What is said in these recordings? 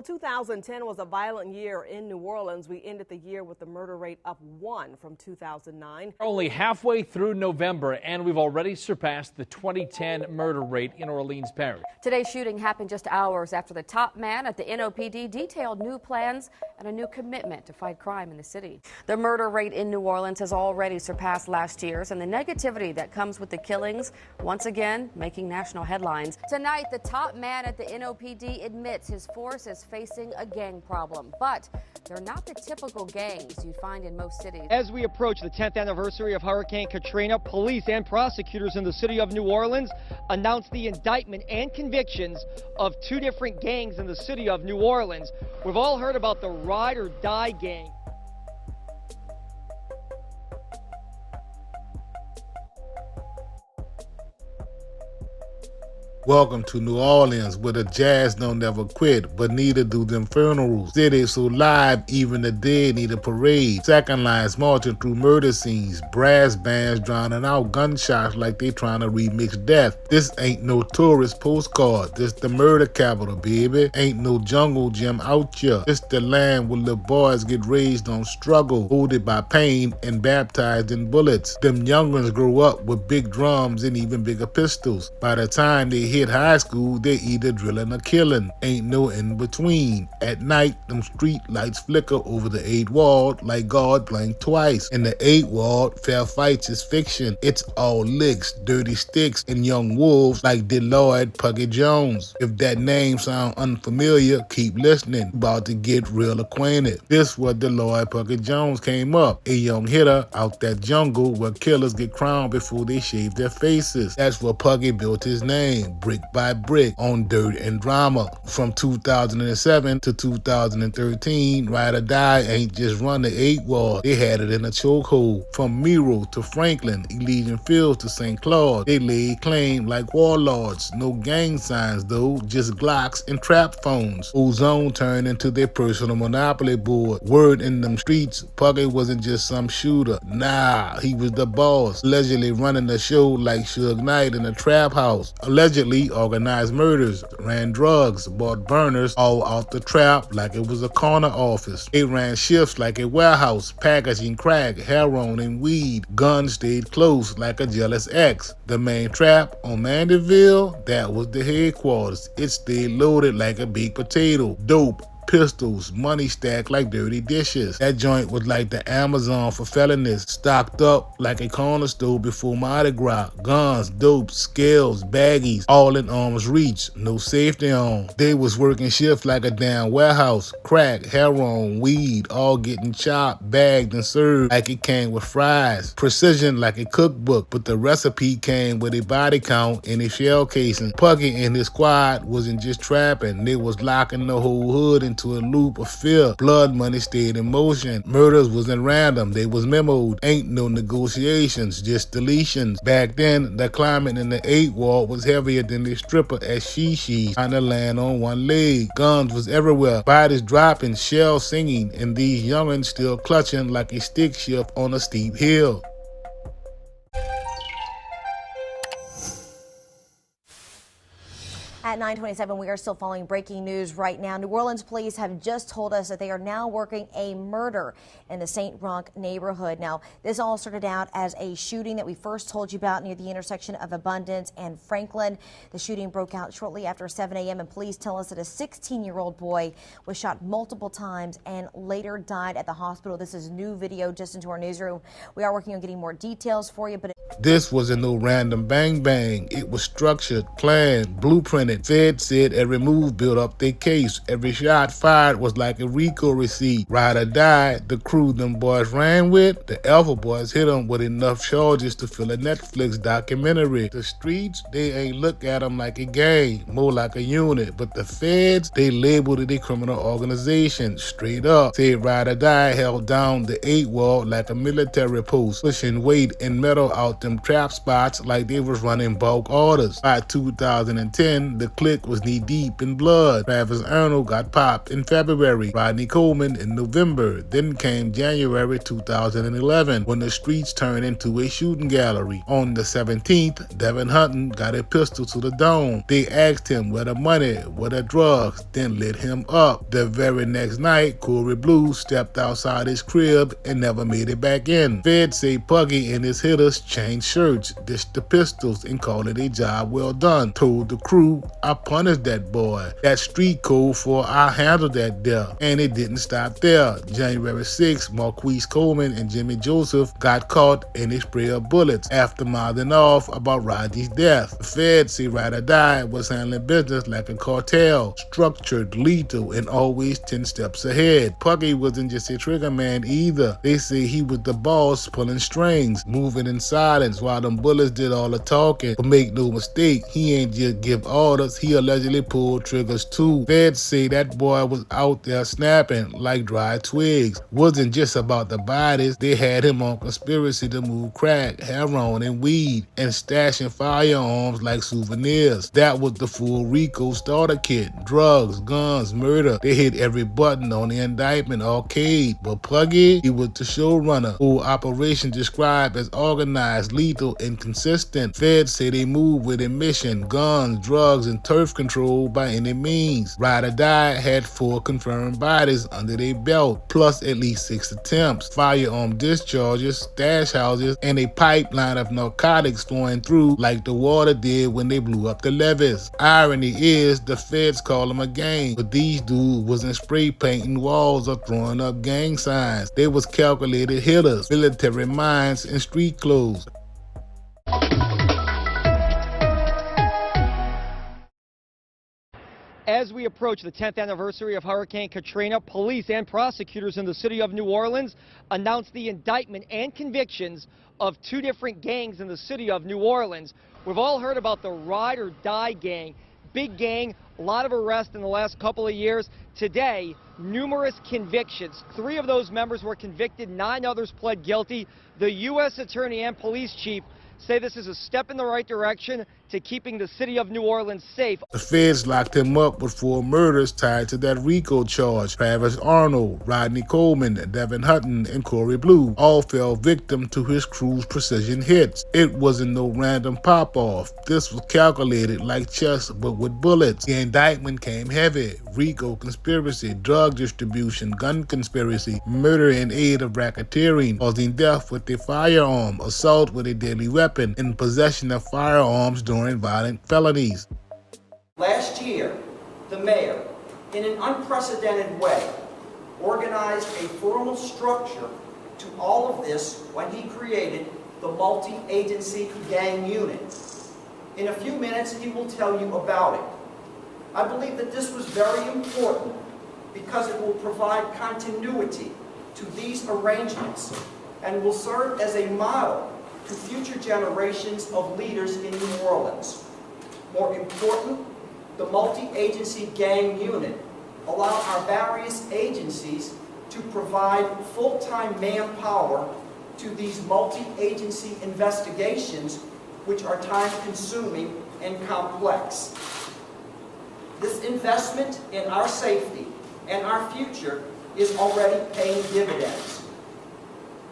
Well, 2010 was a violent year in New Orleans. We ended the year with a murder rate of 1 from 2009. Only halfway through November, and we've already surpassed the 2010 murder rate in Orleans Parish. Today's shooting happened just hours after the top man at the NOPD detailed new plans and a new commitment to fight crime in the city. The murder rate in New Orleans has already surpassed last year's, and the negativity that comes with the killings once again making national headlines. Tonight, the top man at the NOPD admits his force is facing a gang problem, but they're not the typical gangs you'd find in most cities. As we approach the 10th anniversary of Hurricane Katrina, police and prosecutors in the city of New Orleans announced the indictment and convictions of 2 different gangs in the city of New Orleans. We've all heard about the Ride or Die gang. Welcome to New Orleans, where the jazz don't ever quit, but neither do them funerals. City so live, even the dead need a parade. Second lines marching through murder scenes, brass bands drowning out gunshots like they trying to remix death. This ain't no tourist postcard, this the murder capital, baby. Ain't no jungle gym out here. This the land where little boys get raised on struggle, hooded by pain and baptized in bullets. Them young ones grow up with big drums and even bigger pistols. By the time they hit high school, they either drilling or killing. Ain't no in between. At night, them street lights flicker over the 8th ward like God blinked twice. In the 8th ward, fair fights is fiction. It's all licks, dirty sticks, and young wolves like Deadliest Puggy Jones. If that name sound unfamiliar, keep listening. About to get real acquainted. This was Deadliest Puggy Jones came up, a young hitter out that jungle where killers get crowned before they shave their faces. That's where Puggy built his name, brick by brick, on dirt and drama. From 2007 to 2013, Ride or Die ain't just run the 8th ward, they had it in a chokehold. From Miro to Franklin, Elysian Fields to St. Claude, they laid claim like warlords. No gang signs though, just Glocks and trap phones. Ozone turned into their personal monopoly board. Word in them streets, Puggy wasn't just some shooter. Nah, he was the boss, allegedly running the show like Suge Knight in a trap house. Allegedly organized murders, ran drugs, bought burners all out the trap like it was a corner office. They ran shifts like a warehouse, packaging crack, heroin, and weed. Guns stayed close like a jealous ex. The main trap on Mandeville, that was the headquarters. It stayed loaded like a baked potato. Dope, pistols, money stacked like dirty dishes. That joint was like the Amazon for felonies, stocked up like a corner store before Mardi Gras. Guns, dope, scales, baggies, all in arm's reach, no safety on. They was working shifts like a damn warehouse. Crack, heroin, weed, all getting chopped, bagged, and served like it came with fries. Precision like a cookbook, but the recipe came with a body count and a shell casing. Puggy and his squad wasn't just trapping, they was locking the whole hood into a loop of fear. Blood money stayed in motion. Murders wasn't random, they was memoed. Ain't no negotiations, just deletions. Back then, the climate in the 8th ward was heavier than the stripper at Shishi, trying to land on one leg. Guns was everywhere, bodies dropping, shells singing, and these youngins still clutching like a stick shift on a steep hill. At 9:27, we are still following breaking news right now. New Orleans police have just told us that they are now working a murder in the St. Roch neighborhood. Now, this all started out as a shooting that we first told you about near the intersection of Abundance and Franklin. The shooting broke out shortly after 7 a.m. and police tell us that a 16-year-old boy was shot multiple times and later died at the hospital. This is new video just into our newsroom. We are working on getting more details for you, but this wasn't no random bang bang. It was structured, planned, blueprinted. Fed said every move built up their case. Every shot fired was like a RICO receipt. Ride or Die, the crew them boys ran with, the Alpha boys hit them with enough charges to fill a Netflix documentary. The streets, they ain't look at them like a gang, more like a unit. But the feds, they labeled it a criminal organization. Straight up, said Ride or Die held down the 8th wall like a military post, pushing weight and metal out them trap spots like they was running bulk orders. By 2010, the clique was knee-deep in blood. Travis Arnold got popped in February, Rodney Coleman in November. Then came January 2011, when the streets turned into a shooting gallery. On the 17th, Devin Hunton got a pistol to the dome. They asked him where the money, where the drugs, then lit him up. The very next night, Corey Blue stepped outside his crib and never made it back in. Feds say Puggy and his hitters changed shirts, dished the pistols, and called it a job well done. Told the crew, I punished that boy. That's street code for I handled that death. And it didn't stop there. January 6th, Marquise Coleman and Jimmy Joseph got caught in a spray of bullets after mouthing off about Rodney's death. The feds say Ride or Die was handling business like a cartel, structured, lethal, and always 10 steps ahead. Puggy wasn't just a trigger man either. They say he was the boss pulling strings, moving in silence while them bullets did all the talking. But make no mistake, he ain't just give orders, he allegedly pulled triggers too. Feds say that boy was out there snapping like dry twigs. Wasn't just about the bodies, they had him on conspiracy to move crack, heroin, and weed, and stashing firearms like souvenirs. That was the full RICO starter kit. Drugs, guns, murder. They hit every button on the indictment arcade. But Puggy, he was the showrunner, who operation described as organized, lethal, and consistent. Feds say they moved with a mission: guns, drugs, and turf control by any means. Ride or Die had 4 confirmed bodies under their belt, plus at least 6 attempts, firearm discharges, stash houses, and a pipeline of narcotics flowing through like the water did when they blew up the levees. Irony is, the feds call them a gang, but these dudes wasn't spray painting walls or throwing up gang signs. They was calculated hitters, military minds, and street clothes. As we approach the 10th anniversary of Hurricane Katrina, police and prosecutors in the city of New Orleans announced the indictment and convictions of 2 different gangs in the city of New Orleans. We've all heard about the Ride or Die gang. Big gang, a lot of arrests in the last couple of years. Today, numerous convictions. 3 of those members were convicted, 9 others pled guilty. The U.S. Attorney and police chief say this is a step in the right direction to keeping the city of New Orleans safe. The feds locked him up with 4 murders tied to that RICO charge. Travis Arnold, Rodney Coleman, Devin Hunton, and Corey Blue all fell victim to his crew's precision hits. It wasn't no random pop-off. This was calculated like chess, but with bullets. The indictment came heavy: RICO conspiracy, drug distribution, gun conspiracy, murder in aid of racketeering, causing death with a firearm, assault with a deadly weapon, and possession of firearms during violent felonies. Last year, the mayor, in an unprecedented way, organized a formal structure to all of this when he created the multi-agency gang unit. In a few minutes, he will tell you about it. I believe that this was very important because it will provide continuity to these arrangements and will serve as a model to future generations of leaders in New Orleans. More important, the multi-agency gang unit allow our various agencies to provide full-time manpower to these multi-agency investigations, which are time-consuming and complex. This investment in our safety and our future is already paying dividends.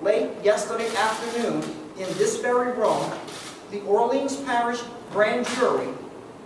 Late yesterday afternoon, in this very room, the Orleans Parish Grand Jury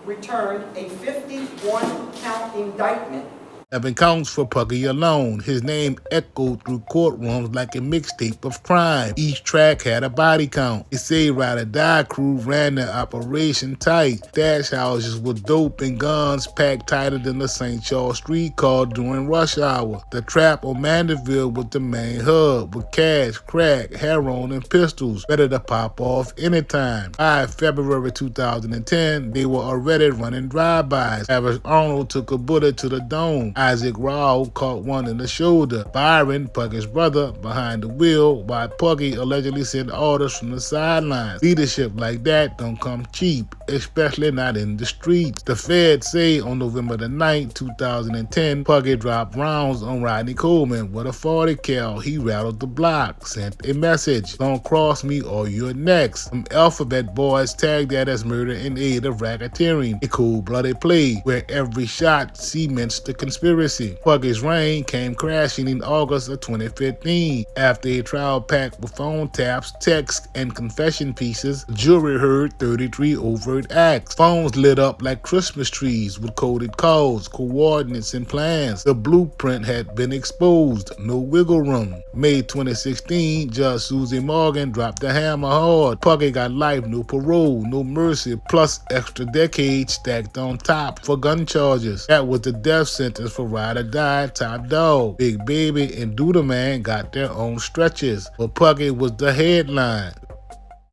returned a 51-count indictment. 7 counts for Puggy alone. His name echoed through courtrooms like a mixtape of crime. Each track had a body count. They say Ride or Die crew ran their operation tight. Stash houses with dope and guns packed tighter than the St. Charles streetcar during rush hour. The trap on Mandeville was the main hub, with cash, crack, heroin, and pistols ready to pop off anytime. By February 2010, they were already running drive-bys. Travis Arnold took a bullet to the dome. Isaac Rao caught one in the shoulder. Byron, Puggy's brother, behind the wheel, while Puggy allegedly sent orders from the sidelines. Leadership like that don't come cheap. especially not in the streets. The feds say on November the 9th, 2010, Puggy dropped rounds on Rodney Coleman with a 40 cal. He rattled the block, sent a message, "Don't cross me or you're next." Some Alphabet boys tagged that as murder in aid of racketeering, a cold-blooded play where every shot cements the conspiracy. Puggy's reign came crashing in August of 2015 after a trial packed with phone taps, texts, and confession pieces. The jury heard 33 overt acts. Phones lit up like Christmas trees with coded codes, coordinates, and plans. The blueprint had been exposed. No wiggle room. May 2016, Judge Susie Morgan dropped the hammer hard. Puggy got life, no parole, no mercy, plus extra decades stacked on top for gun charges. That was the death sentence for Ride or Die Top Dog. Big Baby and Duda Man got their own stretches, but Puggy was the headline.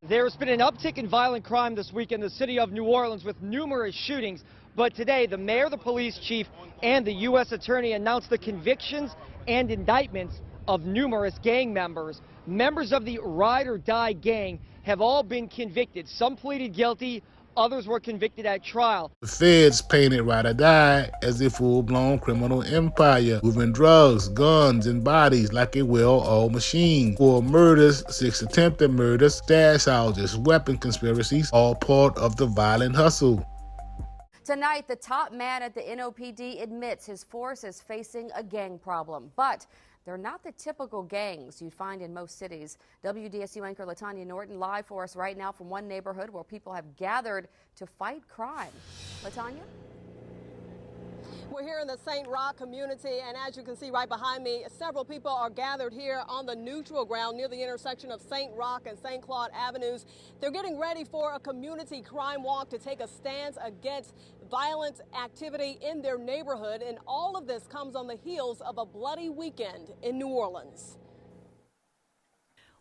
There's been an uptick in violent crime this week in the city of New Orleans with numerous shootings, but today the mayor, the police chief, and the U.S. attorney announced the convictions and indictments of numerous gang members. Members of the Ride or Die gang have all been convicted. Some pleaded guilty, others were convicted at trial. The feds painted Ride or Die as a full-blown criminal empire, moving drugs, guns, and bodies like a well-oiled machine. 4 murders, 6 attempted murders, stash houses, weapon conspiracies, all part of the violent hustle. Tonight, the top man at the NOPD admits his force is facing a gang problem, but they're not the typical gangs you'd find in most cities. WDSU anchor Latanya Norton live for us right now from one neighborhood where people have gathered to fight crime. Latanya? We're here in the St. Roch community, and as you can see right behind me, several people are gathered here on the neutral ground near the intersection of St. Roch and St. Claude Avenues. They're getting ready for a community crime walk to take a stance against violent activity in their neighborhood, and all of this comes on the heels of a bloody weekend in New Orleans.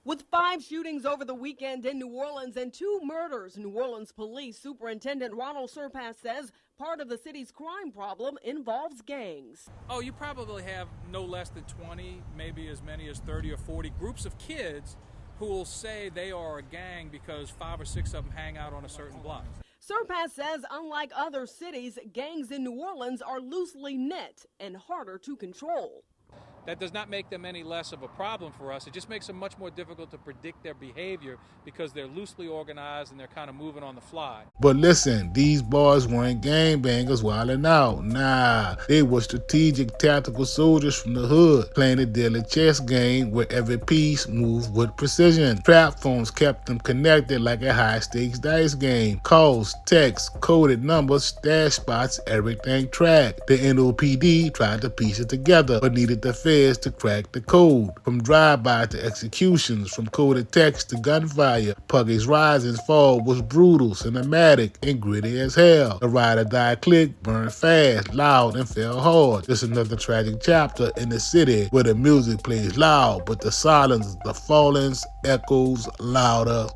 With 5 shootings over the weekend in New Orleans and 2 murders, New Orleans Police Superintendent Ronald Surpass says part of the city's crime problem involves gangs. Oh, you probably have no less than 20, maybe as many as 30 or 40 groups of kids who will say they are a gang because 5 or 6 of them hang out on a certain block. Surpass says unlike other cities, gangs in New Orleans are loosely knit and harder to control. That does not make them any less of a problem for us. It just makes them much more difficult to predict their behavior because they're loosely organized and they're kind of moving on the fly. But listen, these boys weren't gangbangers wilding out. Nah, they were strategic tactical soldiers from the hood, playing a deadly chess game where every piece moved with precision. Trap phones kept them connected like a high-stakes dice game. Calls, texts, coded numbers, stash spots, everything tracked. The NOPD tried to piece it together, but needed the to crack the code. From drive-by to executions, from coded text to gunfire, Puggy's rise and fall was brutal, cinematic, and gritty as hell. The Ride or Die clique burned fast, loud, and fell hard. Just another tragic chapter in the city where the music plays loud, but the silence, the fallings, echoes louder.